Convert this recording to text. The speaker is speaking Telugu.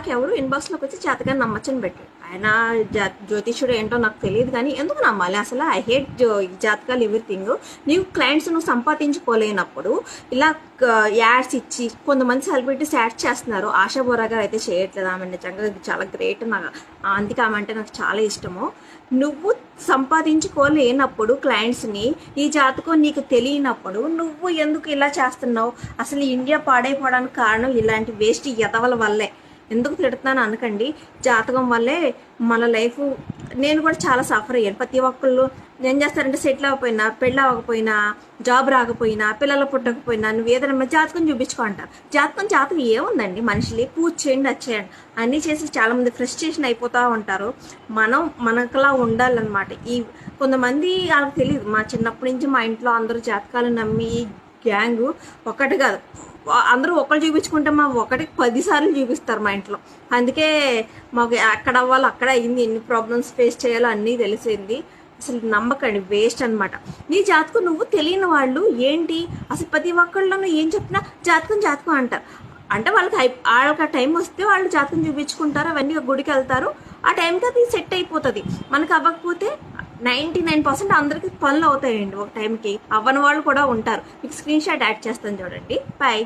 నాకెవరు ఇన్బాక్స్లోకి వచ్చి జాతకాన్ని నమ్మచ్చని పెట్టాడు. ఆయన జ్యోతిష్యుడు ఏంటో నాకు తెలియదు, కానీ ఎందుకు నమ్మాలి అసలు? ఐ హేట్ జాతకాలు ఎవ్రీథింగ్. నీవు క్లయింట్స్ నువ్వు సంపాదించుకోలేనప్పుడు ఇలా యాడ్స్ ఇచ్చి కొంతమంది సెలబ్రిటీస్ యాడ్స్ చేస్తున్నారు. ఆశా బోరా గారు అయితే చేయట్లేదు, ఆమె నిజంగా చాలా గ్రేట్. నాకు అందుకే ఆమె అంటే నాకు చాలా ఇష్టము. నువ్వు సంపాదించుకోలేనప్పుడు క్లయింట్స్ని, ఈ జాతకం నీకు తెలియనప్పుడు నువ్వు ఎందుకు ఇలా చేస్తున్నావు? అసలు ఇండియా పాడైపోవడానికి కారణం ఇలాంటి వేస్ట్ ఎదవల వల్లే. ఎందుకు తిడుతున్నాను అనకండి, జాతకం వల్లే మన లైఫ్. నేను కూడా చాలా సఫర్ అయ్యాను. ప్రతి ఒక్కళ్ళు ఏం చేస్తారంటే సెటిల్ అవ్వకపోయినా, పెళ్ళి అవ్వకపోయినా, జాబ్ రాకపోయినా, పిల్లలు పుట్టకపోయినా నువ్వు ఏదైనా జాతకం చూపించుకో అంటారు. జాతకం ఏముందండి, మనుషులు పూజ చేయండి, వచ్చేయండి అన్నీ చేసి చాలామంది ఫ్రస్ట్రేషన్ అయిపోతూ ఉంటారు. మనం మనకులా ఉండాలన్నమాట. ఈ కొంతమంది వాళ్ళకి తెలియదు. మా చిన్నప్పటి నుంచి మా ఇంట్లో అందరూ జాతకాలు నమ్మి గ్యాంగు ఒకటి కాదు, అందరూ ఒకళ్ళు చూపించుకుంటే మా ఒకటికి 10 సార్లు చూపిస్తారు మా ఇంట్లో. అందుకే మాకు అక్కడ అవ్వాలి, అక్కడ అయింది, ఎన్ని ప్రాబ్లమ్స్ ఫేస్ చేయాలో అన్నీ తెలిసింది. అసలు నమ్మకండి, వేస్ట్ అనమాట. నీ జాతకం నువ్వు తెలియని వాళ్ళు ఏంటి అసలు ప్రతి ఒక్కళ్ళను ఏం చెప్పినా జాతకం అంటారు. అంటే వాళ్ళకి ఆ టైం వస్తే వాళ్ళు జాతకం చూపించుకుంటారు, అవన్నీ గుడికి వెళ్తారు, ఆ టైంకి అది సెట్ అయిపోతుంది. మనకు అవ్వకపోతే 99% అందరికి పనులు అవుతాయండి. ఒక టైంకి అవ్వని వాళ్ళు కూడా ఉంటారు. మీకు స్క్రీన్ షాట్ యాడ్ చేస్తాను చూడండి. బాయ్.